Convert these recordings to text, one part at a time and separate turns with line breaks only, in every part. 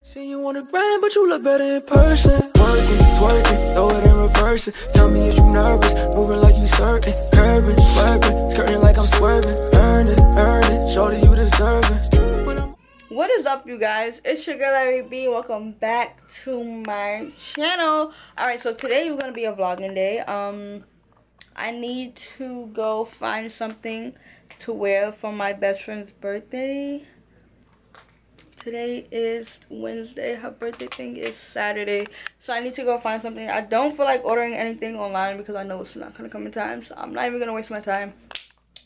See you on the grind, but you look better in person. Working, twerking, throw it and reverse it. Tell me if you nervous, moving like you certain. Curving, slurping, skirting like I'm swerving. Earn it, show that you deserve it.
What is up, you guys? It's your girl ARIE B. Welcome back to my channel. Alright, so today is gonna be a vlogging day. I need to go find something to wear for my best friend's birthday. Today is Wednesday. Her birthday thing is Saturday. So I need to go find something. I don't feel like ordering anything online because I know it's not going to come in time. So I'm not even going to waste my time.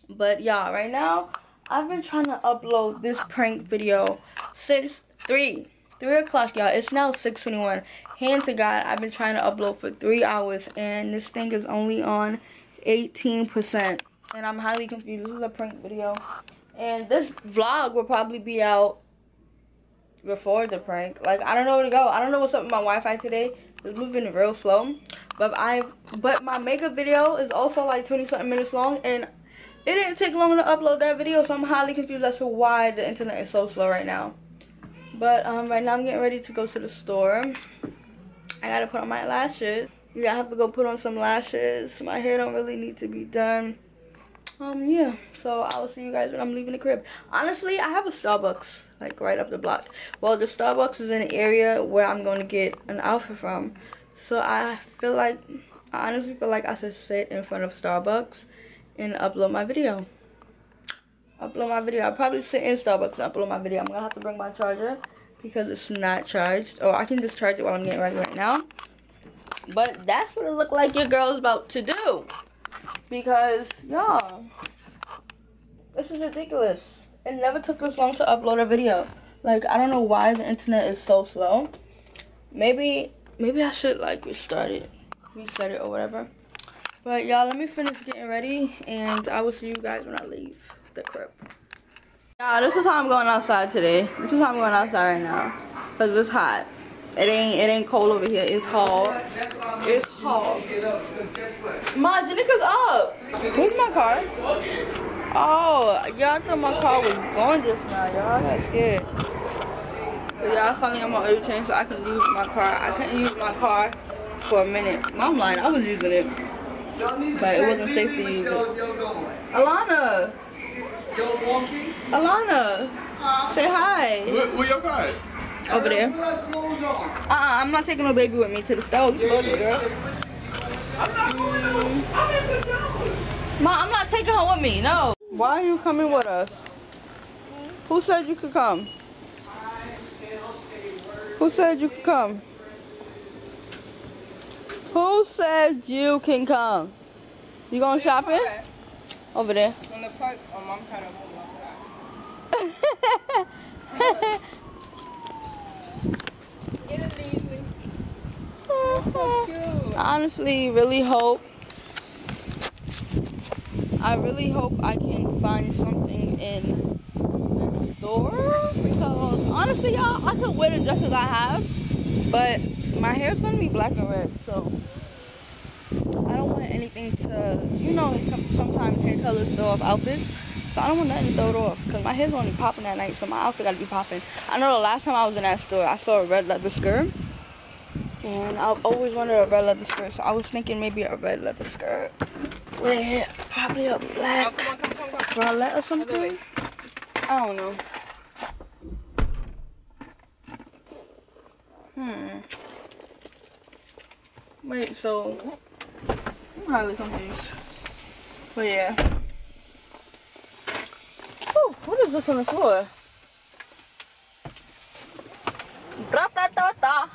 But yeah, right now, I've been trying to upload this prank video since 3 o'clock, y'all. It's now 6:21. Hand to God, I've been trying to upload for 3 hours. And this thing is only on 18%. And I'm highly confused. This is a prank video. And this vlog will probably be out before the prank. Like, I don't know where to go. I don't know what's up with my Wi-Fi today. It's moving real slow. But my makeup video is also like 20-something minutes long, and it didn't take long to upload that video, so I'm highly confused as to why the internet is so slow right now. But right now I'm getting ready to go to the store. I gotta put on my lashes. Yeah, I have to go put on some lashes. My hair don't really need to be done. Yeah, so I will see you guys when I'm leaving the crib. Honestly, I have a Starbucks like right up the block. Well, the Starbucks is in an area where I'm going to get an outfit from. So I honestly feel like I should sit in front of Starbucks and upload my video. I'll probably sit in Starbucks and upload my video. I'm going to have to bring my charger because it's not charged. Or I can just charge it while I'm getting ready right now. But that's what it looked like your girl is about to do. Because, y'all, this is ridiculous. It never took this long to upload a video. Like, I don't know why the internet is so slow. Maybe I should, like, reset it or whatever. But, y'all, let me finish getting ready, and I will see you guys when I leave the crib. Y'all, this is how I'm going outside today. This is how I'm going outside right now. Because it's hot. It ain't cold over here. It's hot. It's hot. Ma, Janika's up. Where's my car? Oh, y'all thought my car was gone just now, y'all. I got scared. But y'all, finally I'm on oil change so I can use my car. I couldn't use my car for a minute. I'm lying. I was using it, but it wasn't safe to use it. Alana. Alana. Say hi.
Where your car?
Over there. I'm not taking no baby with me to the stove. You love it, girl. Ma, I'm not taking her with me. No. Why are you coming with us? Who said you could come? Who said you could come? Who said you can come? You going shopping? Over there.
In the park, Mom kind of moved on.
I honestly really hope I can find something in the store, because honestly, y'all, I could wear the dresses I have, but my hair's gonna be black and red, so I don't want anything to, you know, sometimes hair colors throw off outfits. So I don't want nothing to throw it off, because my hair's only popping at night, so my outfit gotta be popping. I know the last time I was in that store, I saw a red leather skirt. And I've always wanted a red leather skirt, so I was thinking maybe a red leather skirt with probably a black bralette or something. I don't know. Wait, so I'm highly confused. But yeah. Whew, what is this on the floor? Bra-ta-ta-ta.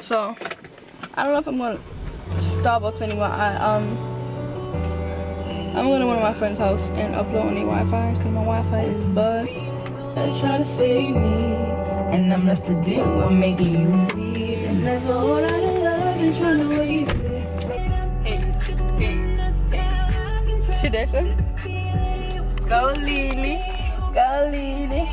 So, I don't know if I'm going to Starbucks anymore. I'm going to one of my friend's house and upload on the Wi-Fi, because my Wi-Fi is bugged. They're trying to save me, and I'm left to deal with making you leave. And that's all I love, and trying to waste it. Hey. She dancing? Go Lily, go Lily,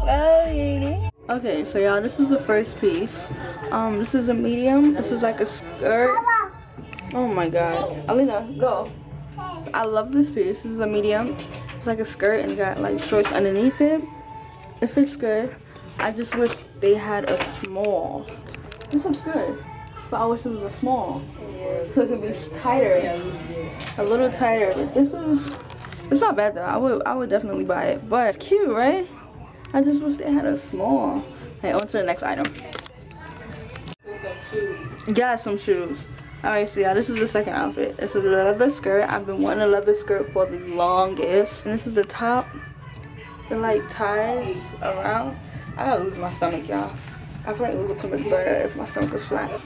go Lily. Okay, so y'all, this is the first piece. This is a medium. This is like a skirt. Oh my god. Alina, go. I love this piece. This is a medium. It's like a skirt and you got like shorts underneath it. It fits good. I just wish they had a small. This looks good, but I wish it was a small. So it could be tighter, a little tighter. But this is, it's not bad though. I would definitely buy it. But it's cute, right? I just wish they had a small. Okay, on to the next item. Yeah, some shoes. Alright, so yeah, this is the second outfit. This is a leather skirt. I've been wanting a leather skirt for the longest. And this is the top. It like ties around. I gotta lose my stomach, y'all. I feel like it would look so much better if my stomach was flat.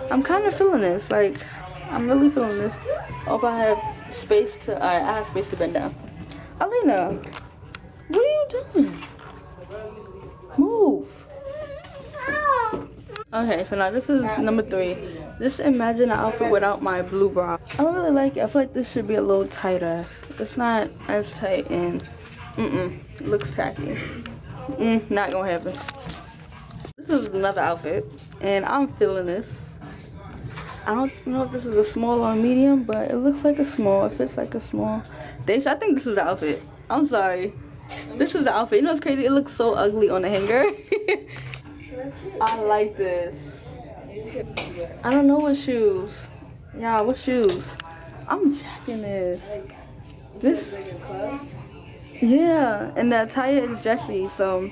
I'm kind of feeling this. Like, I'm really feeling this. Hope I have space to. Alright, I have space to bend down. Alina, what are you doing? Move. Okay, so now this is number 3. Just imagine an outfit without my blue bra. I don't really like it. I feel like this should be a little tighter. It's not as tight and it looks tacky. Not gonna happen. This is another outfit and I'm feeling this. I don't know if this is a small or a medium, but it looks like a small. It fits like a small. I think this is the outfit. I'm sorry. This is the outfit. You know what's crazy? It looks so ugly on the hanger. I like this. I don't know what shoes. Yeah, what shoes? I'm jacking this. Yeah, and the attire is dressy, so.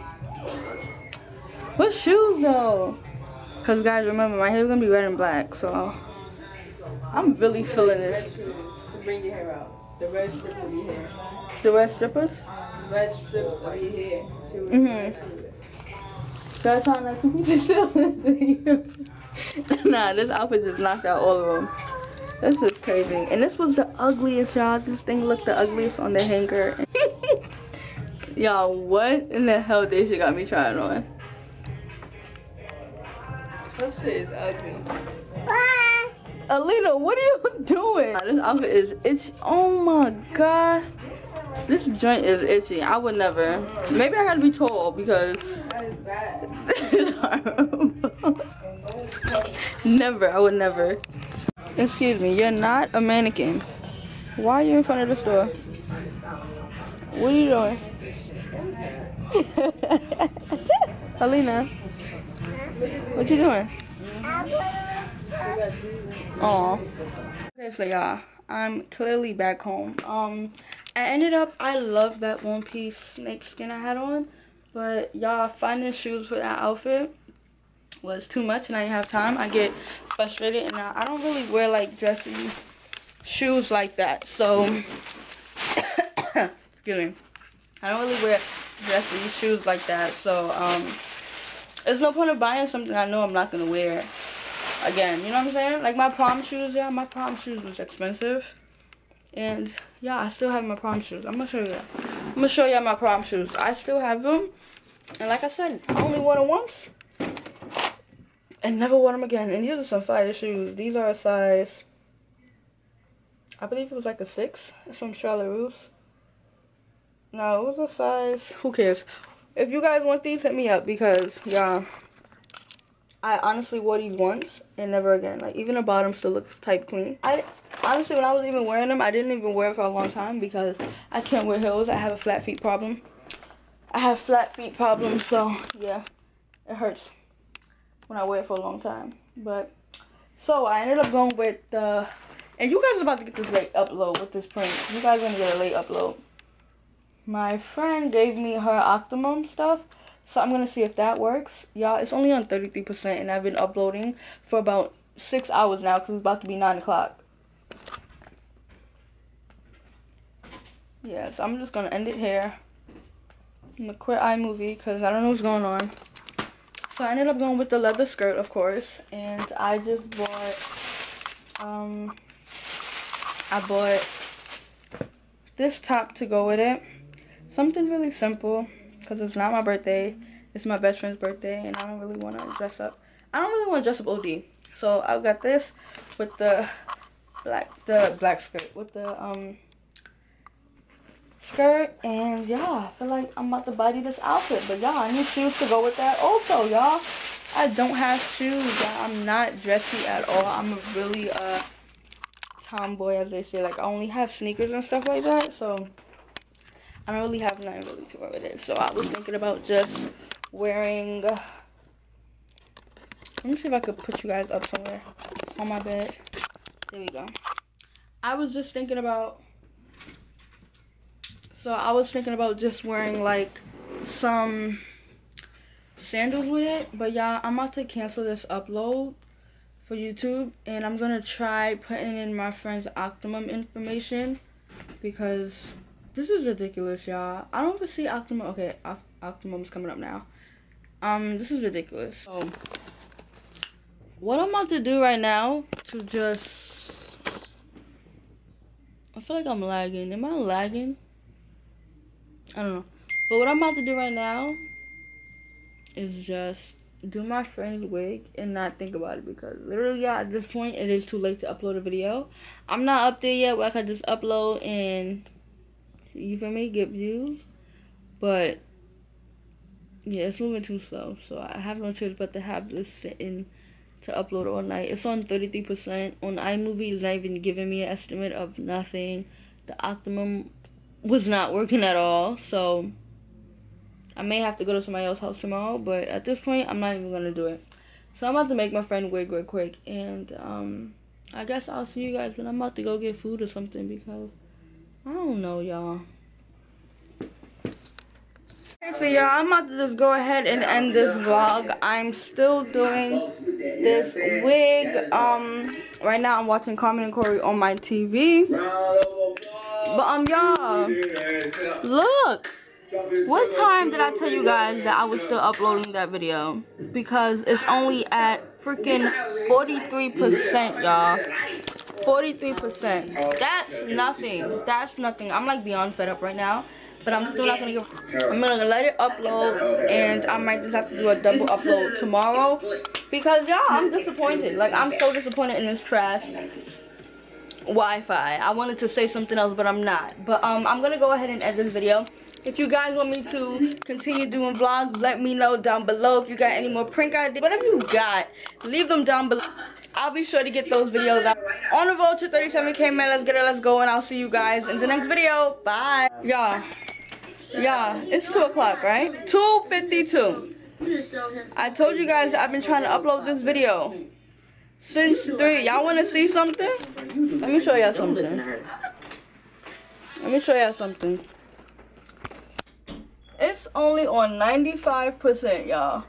What shoes though? Cause guys, remember my hair is gonna be red and black, so I'm really feeling this.
To bring your hair out. The red strip of your hair.
The red strippers?
Red strips of your hair.
So I try not to keep it still. Nah, this outfit just knocked out all of them. This is crazy. And this was the ugliest, y'all. This thing looked the ugliest on the hanger. Y'all, what in the hell they should got me trying on?
This shit is ugly.
Alina, what are you doing? This outfit is itchy. Oh my god. This joint is itchy. I would never. Maybe I gotta be tall because
That is bad.
this is horrible. Never. I would never. Excuse me, you're not a mannequin. Why are you in front of the store? What are you doing? Alina, what you doing? Aw. Okay, so y'all, I'm clearly back home. I love that one piece snake skin I had on, but y'all, finding shoes for that outfit was too much and I didn't have time. I get frustrated and I don't really wear like dressy shoes like that, so excuse me, I don't really wear dressy shoes like that, so there's no point of buying something I know I'm not gonna wear again, you know what I'm saying? Like my prom shoes, yeah, my prom shoes was expensive. And yeah, I still have my prom shoes. I'm gonna show you that. I'm gonna show y'all my prom shoes. I still have them. And like I said, I only wore them once. And never wore them again. And these are some fire shoes. These are a size, I believe it was like a 6. It's from Charlotte Russe. No, it was a size, who cares? If you guys want these, hit me up because, yeah, I honestly wore these once and never again. Like, even the bottom still looks type clean. Honestly, when I was even wearing them, I didn't even wear it for a long time because I can't wear heels. I have a flat feet problem. So yeah, it hurts when I wear it for a long time. But so I ended up going with the, and you guys are about to get this late upload with this print. You guys are gonna get a late upload. My friend gave me her Optimum stuff, so I'm gonna see if that works. Y'all, it's only on 33% and I've been uploading for about 6 hours now because it's about to be 9 o'clock. Yeah, so I'm just gonna end it here. I'm gonna quit iMovie because I don't know what's going on. So I ended up going with the leather skirt, of course, and I just bought I bought this top to go with it. Something really simple because it's not my birthday. It's my best friend's birthday and I don't really want to dress up. I don't really want to dress up OD. So I got this with the black skirt with the skirt, and yeah, I feel like I'm about to body this outfit. But y'all, I need shoes to go with that also, y'all. I don't have shoes, y'all. I'm not dressy at all. I'm a really tomboy, as they say. Like, I only have sneakers and stuff like that, so I don't really have nothing really to wear with it. So I was thinking about just wearing, let me see if I could put you guys up somewhere on my bed. There we go. I was just thinking about, just wearing like some sandals with it. But y'all, I'm about to cancel this upload for YouTube, and I'm gonna try putting in my friend's Optimum information, because this is ridiculous, y'all. I don't even see Optimum. Okay, Optimum's coming up now. This is ridiculous. So what I'm about to do right now to just, I feel like I'm lagging. Am I lagging? I don't know. But what I'm about to do right now is just do my friend's wig and not think about it, because literally, yeah, at this point it is too late to upload a video. I'm not up there yet where I can just upload and, you feel me, get views. But yeah, it's moving too slow, so I have no choice but to have this sitting to upload all night. It's on 33%. On iMovie, it's not even giving me an estimate of nothing. The Optimum was not working at all, so I may have to go to somebody else's house tomorrow, but at this point, I'm not even gonna do it. So I'm about to make my friend wig real quick, and I guess I'll see you guys when I'm about to go get food or something, because I don't know, y'all. Okay, so y'all, I'm about to just go ahead and end this vlog. I'm still doing this wig. Right now I'm watching Carmen and Corey on my TV. But y'all, look. What time did I tell you guys that I was still uploading that video? Because it's only at freaking 43%, y'all. 43%. That's nothing. That's nothing. I'm like beyond fed up right now. But I'm still not gonna I'm gonna let it upload, and I might just have to do a double upload tomorrow. Because y'all, I'm disappointed. Like, I'm so disappointed in this trash Wi-Fi. I wanted to say something else, but I'm not. But I'm gonna go ahead and end this video. If you guys want me to continue doing vlogs, let me know down below. If you got any more prank ideas, whatever you got, leave them down below. I'll be sure to get those videos out. On the road to 37K, man. Let's get it, let's go, and I'll see you guys in the next video. Bye. Y'all, it's 2 o'clock, right? 2:52. I told you guys I've been trying to upload this video since 3. Y'all want to see something? Let me show y'all something. It's only on 95%, y'all.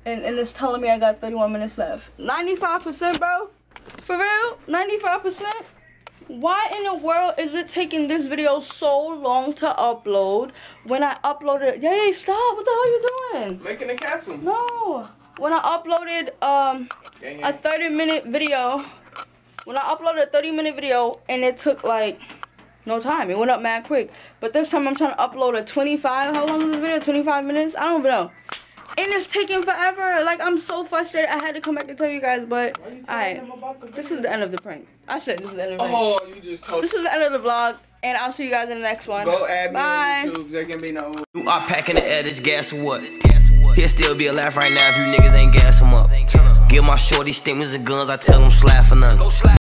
And it's telling me I got 31 minutes left. 95%, bro? For real? 95%? Why in the world is it taking this video so long to upload when I uploaded... Yay, stop. What the hell are you doing?
Making a castle.
No. When I uploaded a 30-minute video. When I uploaded a 30-minute video and it took like... no time. It went up mad quick. But this time I'm trying to upload a 25. How long is this video? 25 minutes? I don't even know. And it's taking forever. Like, I'm so frustrated. I had to come back and tell you guys, but alright. This is the end of the prank. I said this is the end of the prank.
Oh, you just told.
This is the end of the vlog, and I'll see you guys in the next one.
Go add me
Bye.
on YouTube. There can be no.
You are packing the air, this gas or what? He'll still be alive right now if you niggas ain't gas him up. Give my shorty stimulus and guns, I tell them slap for nothing.